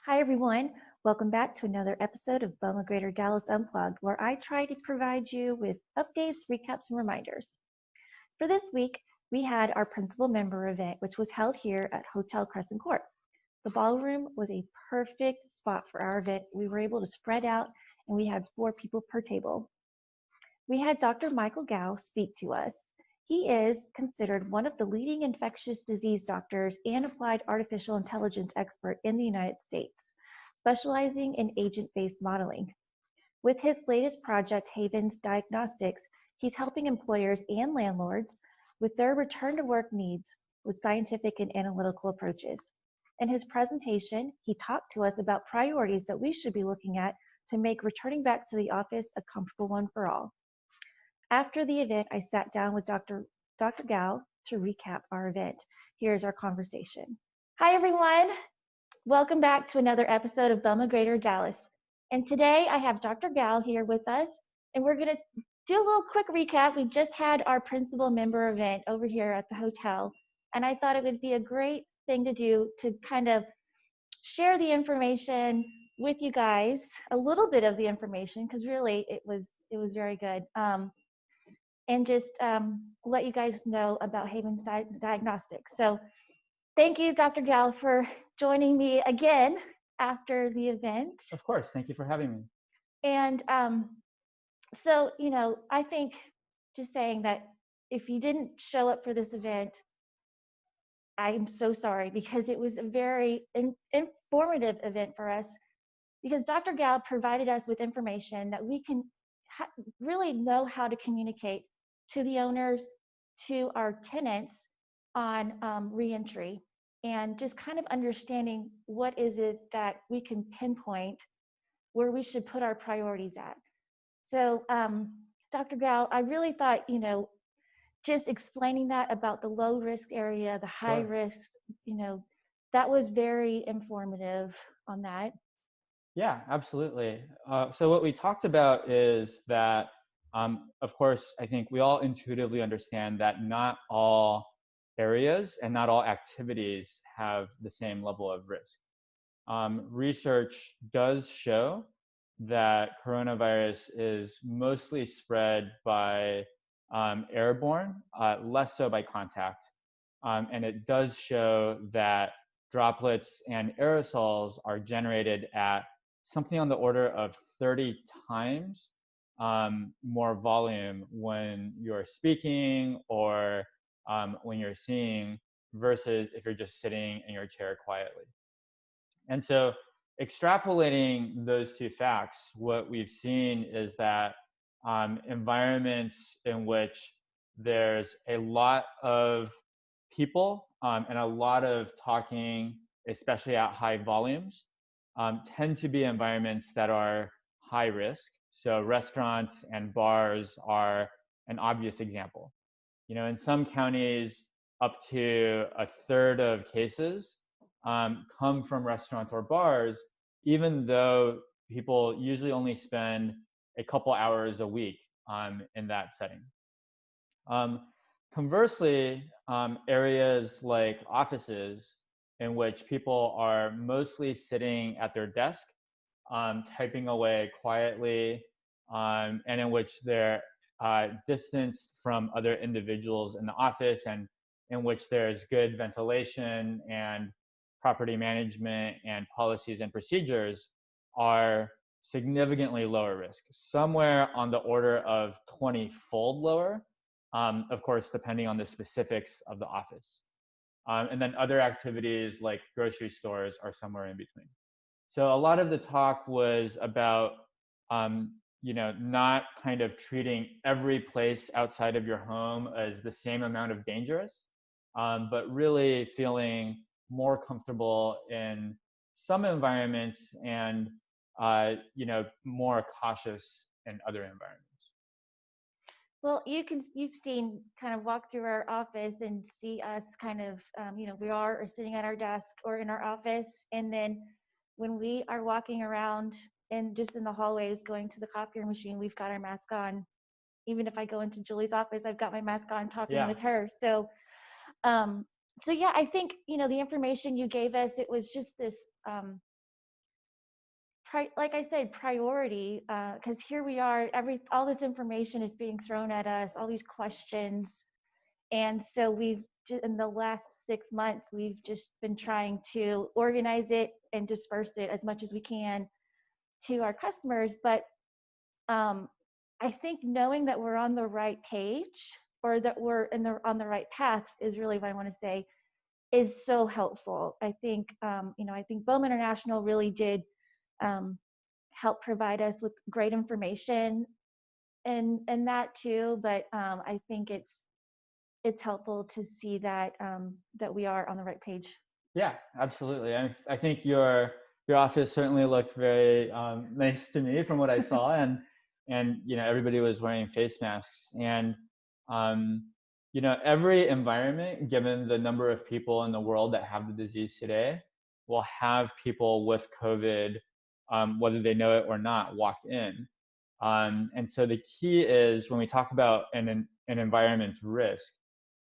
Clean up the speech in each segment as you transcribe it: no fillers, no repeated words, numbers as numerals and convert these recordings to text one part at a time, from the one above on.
Hi, everyone. Welcome back to another episode of Boma Greater Dallas Unplugged, where I try to provide you with updates, recaps, and reminders. For this week, we had our principal member event, which was held here at Hotel Crescent Court. The ballroom was a perfect spot for our event. We were able to spread out, and we had 4 people per table. We had Dr. Michael Gao speak to us. He is considered one of the leading infectious disease doctors and applied artificial intelligence expert in the United States, specializing in agent-based modeling. With his latest project, Havens Diagnostics, he's helping employers and landlords with their return to work needs with scientific and analytical approaches. In his presentation, he talked to us about priorities that we should be looking at to make returning back to the office a comfortable one for all. After the event, I sat down with Dr. Gao to recap our event. Here's our conversation. Hi, everyone. Welcome back to another episode of Boma Greater Dallas. And today I have Dr. Gao here with us, and we're going to do a little quick recap. We just had our principal member event over here at the hotel, and I thought it would be a great thing to do to kind of share the information with you guys, a little bit of the information, because really it was very good. And just let you guys know about Havens Diagnostics. So thank you, Dr. Gal, for joining me again after the event. Of course. Thank you for having me. And so, I think just saying that if you didn't show up for this event, I'm so sorry, because it was a very informative event for us, because Dr. Gal provided us with information that we can really know how to communicate to the owners, to our tenants on reentry, and just kind of understanding what is it that we can pinpoint where we should put our priorities at. So Dr. Gal, I really thought, just explaining that about the low risk area, the high risk, that was very informative on that. Yeah, absolutely. So what we talked about is that, of course, I think we all intuitively understand that not all areas and not all activities have the same level of risk. Research does show that coronavirus is mostly spread by airborne, less so by contact. And it does show that droplets and aerosols are generated at something on the order of 30 times more volume when you're speaking or when you're seeing versus if you're just sitting in your chair quietly. And so extrapolating those two facts, what we've seen is that environments in which there's a lot of people and a lot of talking, especially at high volumes, tend to be environments that are high risk. So restaurants and bars are an obvious example. In some counties, up to a third of cases come from restaurants or bars, even though people usually only spend a couple hours a week in that setting. Conversely, areas like offices in which people are mostly sitting at their desk, typing away quietly, and in which they're distanced from other individuals in the office, and in which there's good ventilation and property management and policies and procedures, are significantly lower risk, somewhere on the order of 20-fold lower, of course, depending on the specifics of the office. And then other activities like grocery stores are somewhere in between. So a lot of the talk was about, not kind of treating every place outside of your home as the same amount of dangerous, but really feeling more comfortable in some environments and, more cautious in other environments. Well, you've seen kind of walk through our office and see us kind of, we are sitting at our desk or in our office. And then when we are walking around and just in the hallways going to the copier machine, we've got our mask on. Even if I go into Julie's office, I've got my mask on talking with her. So, yeah, I think, the information you gave us, it was just this like I said, priority, because here we are, all this information is being thrown at us, all these questions. And so in the last 6 months, we've just been trying to organize it and disperse it as much as we can to our customers. But I think knowing that we're on the right page, or that we're on the right path, is really what I want to say, is so helpful. I think, I think Bohm International really did help provide us with great information and that too. But I think it's helpful to see that that we are on the right page. Yeah, absolutely. I think your office certainly looked very nice to me from what I saw, and everybody was wearing face masks, and every environment, given the number of people in the world that have the disease today, will have people with COVID, whether they know it or not, walk in. And so the key is, when we talk about an environment's risk,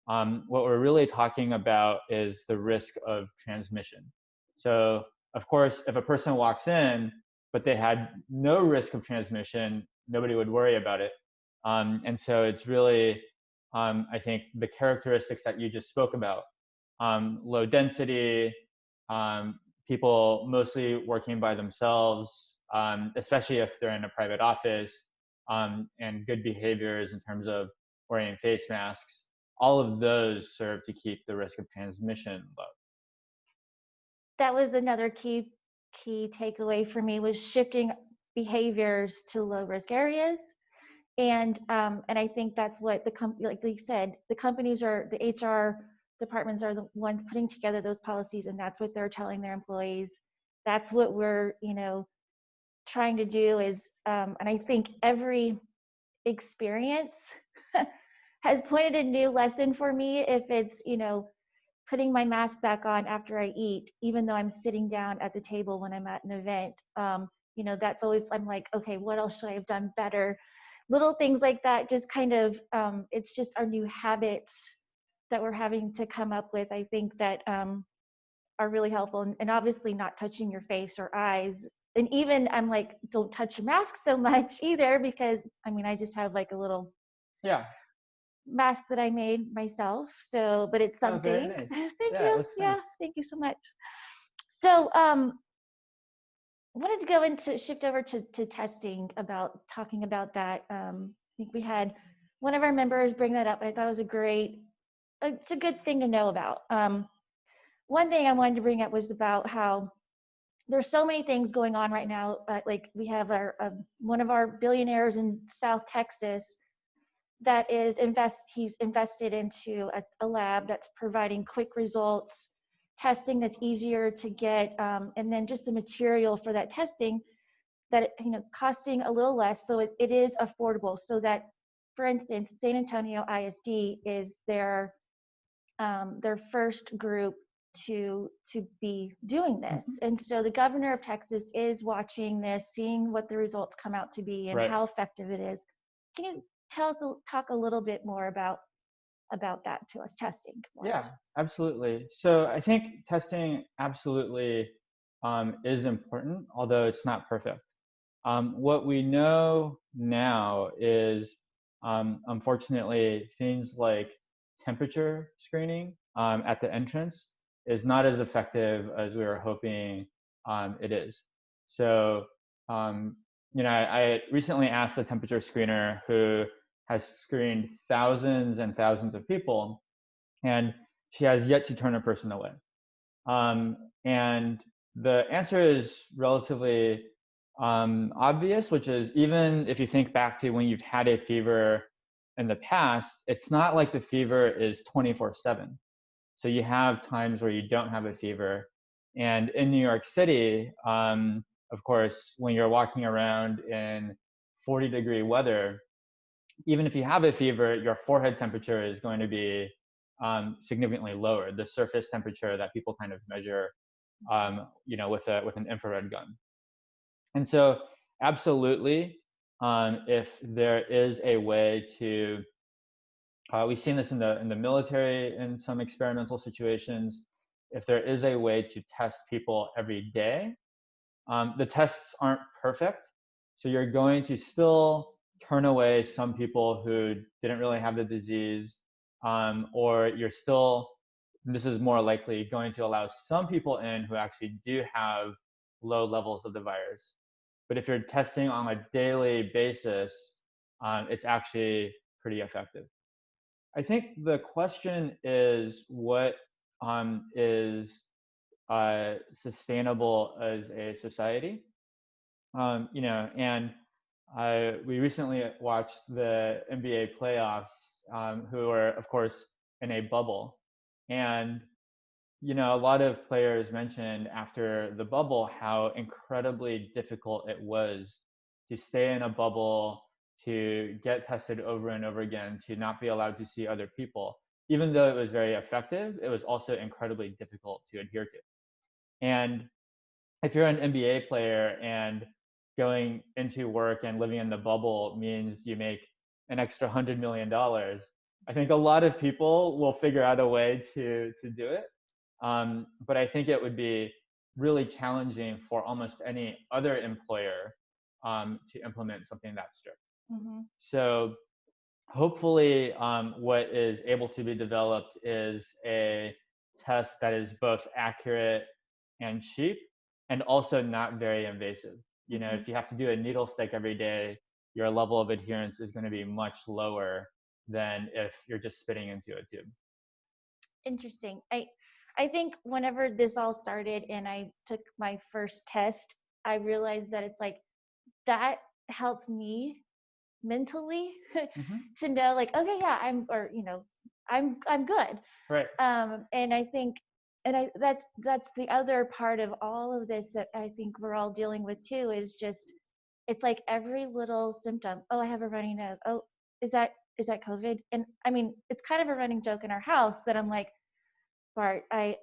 what we're really talking about is the risk of transmission. So, of course, if a person walks in, but they had no risk of transmission, nobody would worry about it. And so it's really, I think, the characteristics that you just spoke about: low density, people mostly working by themselves, especially if they're in a private office, and good behaviors in terms of wearing face masks. All of those serve to keep the risk of transmission low. That was another key takeaway for me, was shifting behaviors to low risk areas. And I think that's what like you said, the companies, are the HR departments, are the ones putting together those policies, and that's what they're telling their employees. That's what we're trying to do. Is and I think every experience has pointed a new lesson for me. If it's putting my mask back on after I eat, even though I'm sitting down at the table when I'm at an event, that's always, I'm like, okay, what else should I have done better? Little things like that, just kind of, it's just our new habits that we're having to come up with, I think, that are really helpful. And obviously not touching your face or eyes. And even I'm like, don't touch your mask so much either, because I just have like a little Yeah. mask that I made myself. So, but it's Oh, very something. nice. Thank Yeah, it you. looks Yeah, nice. thank you so much. So, I wanted to go into shift over to testing, about talking about that. I think we had one of our members bring that up, and I thought it's a good thing to know about. One thing I wanted to bring up was about how there's so many things going on right now. Like, we have one of our billionaires in South Texas that he's invested into a lab that's providing quick results, testing that's easier to get, and then just the material for that testing that costing a little less, so it is affordable. So that, for instance, San Antonio ISD is their first group to be doing this. And so the governor of Texas is watching this, seeing what the results come out to be and Right. how effective it is. Can you talk a little bit more about that to us, testing? Yeah, absolutely. So I think testing absolutely is important, although it's not perfect. What we know now is, unfortunately, things like temperature screening at the entrance is not as effective as we were hoping it is. So, I recently asked the temperature screener, who has screened thousands and thousands of people, and she has yet to turn a person away. And the answer is relatively obvious, which is, even if you think back to when you've had a fever in the past, it's not like the fever is 24/7. So you have times where you don't have a fever. And in New York City, of course, when you're walking around in 40-degree weather, even if you have a fever, your forehead temperature is going to be significantly lower, the surface temperature that people kind of measure, with an infrared gun. And so, absolutely, if there is a way to, we've seen this in the military in some experimental situations. If there is a way to test people every day, The tests aren't perfect, so you're going to still turn away some people who didn't really have the disease, or you're still, this is more likely, going to allow some people in who actually do have low levels of the virus. But if you're testing on a daily basis, it's actually pretty effective. I think the question is what is sustainable as a society. And we recently watched the NBA playoffs, who are, of course, in a bubble. And, a lot of players mentioned after the bubble how incredibly difficult it was to stay in a bubble, to get tested over and over again, to not be allowed to see other people. Even though it was very effective, it was also incredibly difficult to adhere to. And if you're an NBA player and going into work and living in the bubble means you make an extra $100 million, I think a lot of people will figure out a way to do it. But I think it would be really challenging for almost any other employer to implement something that strict. Mm-hmm. So hopefully, what is able to be developed is a test that is both accurate and cheap, and also not very invasive. Mm-hmm. If you have to do a needle stick every day, your level of adherence is going to be much lower than if you're just spitting into a tube. Interesting. I think whenever this all started and I took my first test, I realized that it's like that helps me mentally Mm-hmm. to know like, okay, yeah, I'm good. Right. And I think, that's the other part of all of this that I think we're all dealing with too, is just, it's like every little symptom. Oh, I have a runny nose. Oh, is that COVID? And I mean, it's kind of a running joke in our house that I'm like, Bart, I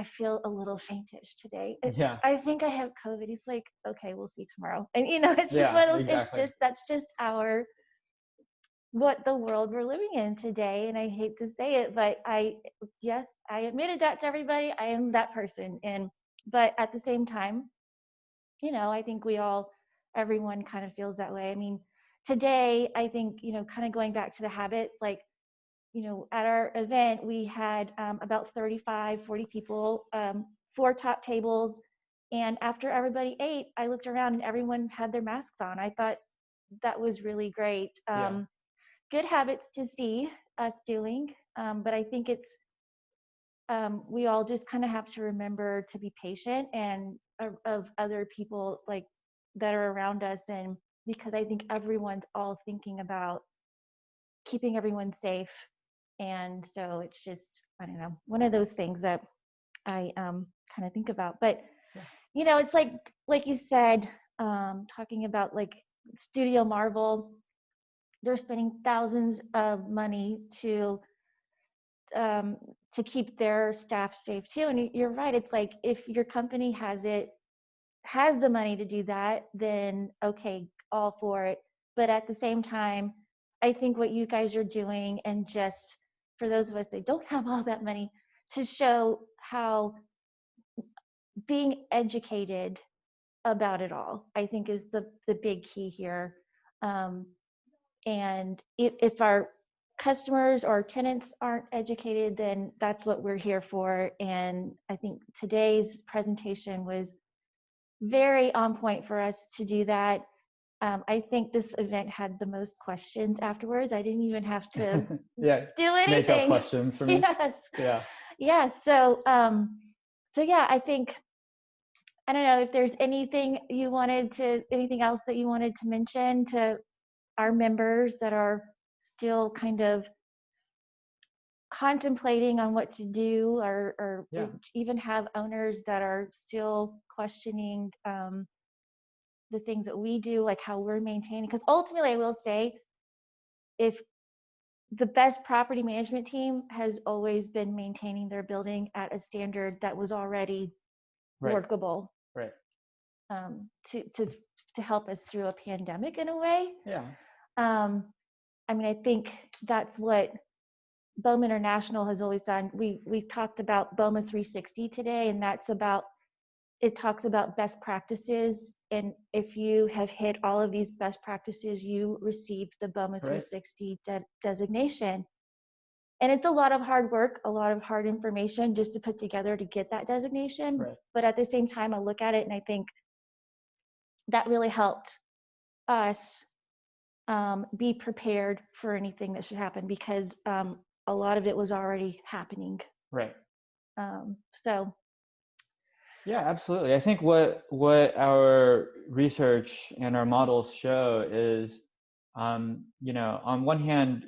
feel a little faintish today. Yeah. I think I have COVID. He's like, okay, we'll see tomorrow. And it's just Yeah, one of those, exactly. that's just what the world we're living in today. And I hate to say it, but yes, I admitted that to everybody. I am that person. But at the same time, I think everyone kind of feels that way. I mean, today, I think, kind of going back to the habits, like, at our event, we had about 35, 40 people, 4 top tables. And after everybody ate, I looked around and everyone had their masks on. I thought that was really great. Yeah. Good habits to see us doing. But I think we all just kind of have to remember to be patient and of other people like that are around us. And because I think everyone's all thinking about keeping everyone safe. And so it's just, I don't know, one of those things that I kind of think about. But, it's like you said, talking about like Studio Marvel, they're spending thousands of money to keep their staff safe too. And you're right. It's like, if your company has the money to do that, then okay, all for it. But at the same time, I think what you guys are doing, and just for those of us that don't have all that money, to show how being educated about it all, I think is the big key here. And if our customers or tenants aren't educated, then that's what we're here for. And I think today's presentation was very on point for us to do that. I think this event had the most questions afterwards. I didn't even have to Yeah. do anything. Make up questions for me. Yes. Yeah. Yeah. So yeah, I think, I don't know if there's anything else that you wanted to mention to our members that are still kind of contemplating on what to do, or Yeah. even have owners that are still questioning the things that we do, like how we're maintaining. Because ultimately, I will say, if the best property management team has always been maintaining their building at a standard that was already Right. workable, Right. to help us through a pandemic in a way. Yeah. I mean, I think that's what BOMA International has always done. We talked about BOMA 360 today, and that's about it talks about best practices. And if you have hit all of these best practices, you received the BOMA Right. 360 designation. And it's a lot of hard work, a lot of hard information just to put together to get that designation. Right. But at the same time, I look at it and I think that really helped us be prepared for anything that should happen, because a lot of it was already happening. Right. So Yeah, absolutely. I think what our research and our models show is, on one hand,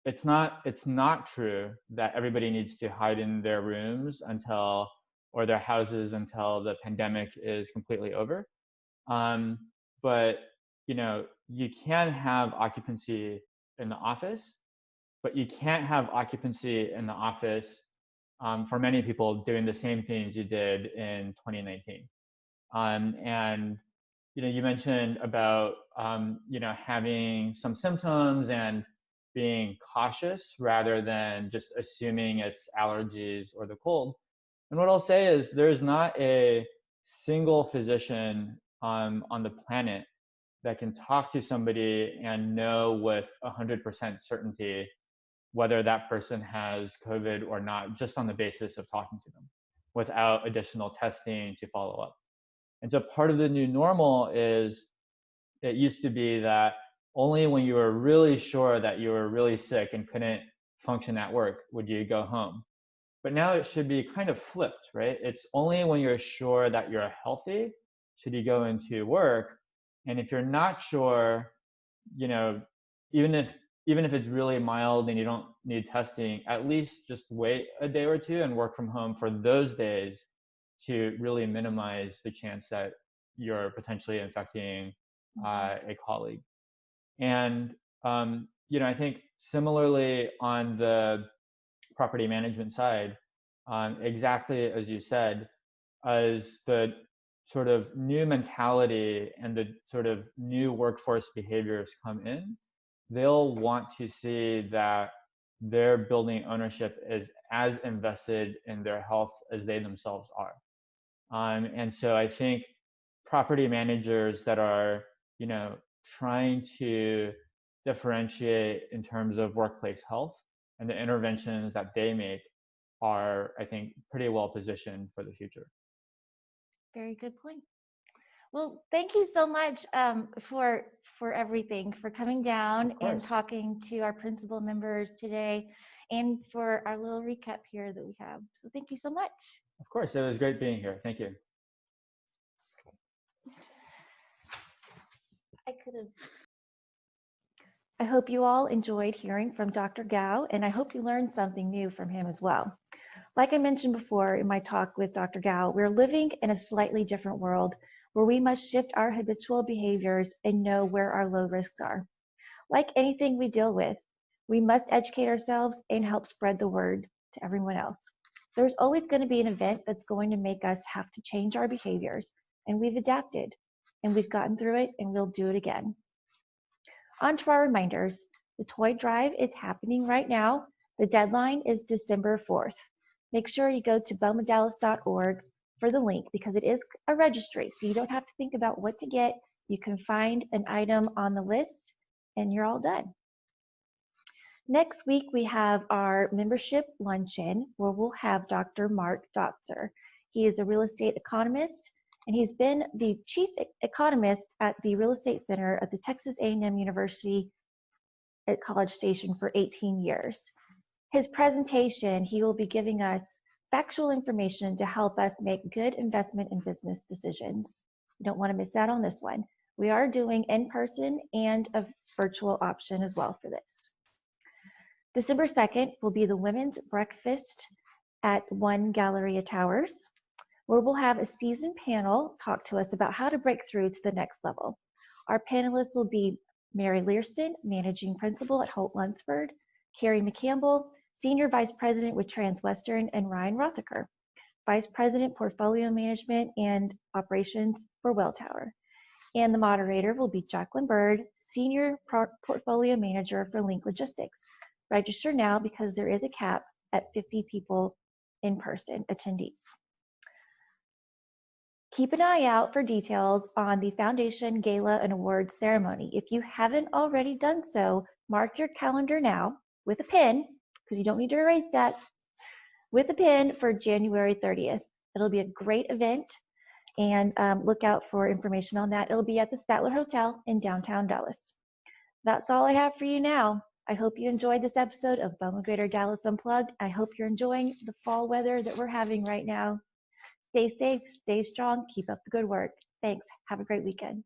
it's not true that everybody needs to hide in their rooms or their houses until the pandemic is completely over. But you can have occupancy in the office, but you can't have occupancy in the office for many people doing the same things you did in 2019. And you mentioned about having some symptoms and being cautious rather than just assuming it's allergies or the cold. And what I'll say is there's not a single physician on the planet that can talk to somebody and know with 100% certainty whether that person has COVID or not, just on the basis of talking to them without additional testing to follow up. And so part of the new normal is, it used to be that only when you were really sure that you were really sick and couldn't function at work would you go home. But now it should be kind of flipped, right? It's only when you're sure that you're healthy should you go into work. And if you're not sure, even if it's really mild and you don't need testing, at least just wait a day or two and work from home for those days to really minimize the chance that you're potentially infecting a colleague. And I think similarly on the property management side, exactly as you said, as the sort of new mentality and the sort of new workforce behaviors come in, they'll want to see that their building ownership is as invested in their health as they themselves are. And so I think property managers that are, trying to differentiate in terms of workplace health and the interventions that they make are, I think, pretty well positioned for the future. very good point. Well, thank you so much for everything, for coming down and talking to our principal members today, and for our little recap here that we have. So thank you so much. Of course, it was great being here. Thank you. I hope you all enjoyed hearing from Dr. Gao, and I hope you learned something new from him as well. Like I mentioned before in my talk with Dr. Gao, we're living in a slightly different world where we must shift our habitual behaviors and know where our low risks are. Like anything we deal with, we must educate ourselves and help spread the word to everyone else. There's always going to be an event that's going to make us have to change our behaviors, and we've adapted, and we've gotten through it, and we'll do it again. On to our reminders. The toy drive is happening right now. The deadline is December 4th. Make sure you go to BOMADallas.org for the link, because it is a registry, so you don't have to think about what to get. You can find an item on the list and you're all done. Next week, we have our membership luncheon where we'll have Dr. Mark Dotzer. He is a real estate economist, and he's been the chief economist at the Real Estate Center at the Texas A&M University at College Station for 18 years. His presentation, he will be giving us factual information to help us make good investment and business decisions. You don't want to miss out on this one. We are doing in-person and a virtual option as well for this. December 2nd will be the Women's Breakfast at One Galleria Towers, where we'll have a seasoned panel talk to us about how to break through to the next level. Our panelists will be Mary Learston, Managing Principal at Holt Lunsford, Carrie McCampbell, Senior Vice President with Transwestern, and Ryan Rothaker, Vice President, Portfolio Management and Operations for Welltower. And the moderator will be Jacqueline Bird, Senior Portfolio Manager for Link Logistics. Register now because there is a cap at 50 people in person attendees. Keep an eye out for details on the Foundation Gala and Awards ceremony. If you haven't already done so, mark your calendar now with a pin, because you don't need to erase that, with a pin for January 30th. It'll be a great event, and look out for information on that. It'll be at the Statler Hotel in downtown Dallas. That's all I have for you now. I hope you enjoyed this episode of Boma Greater Dallas Unplugged. I hope you're enjoying the fall weather that we're having right now. Stay safe, stay strong, keep up the good work. Thanks. Have a great weekend.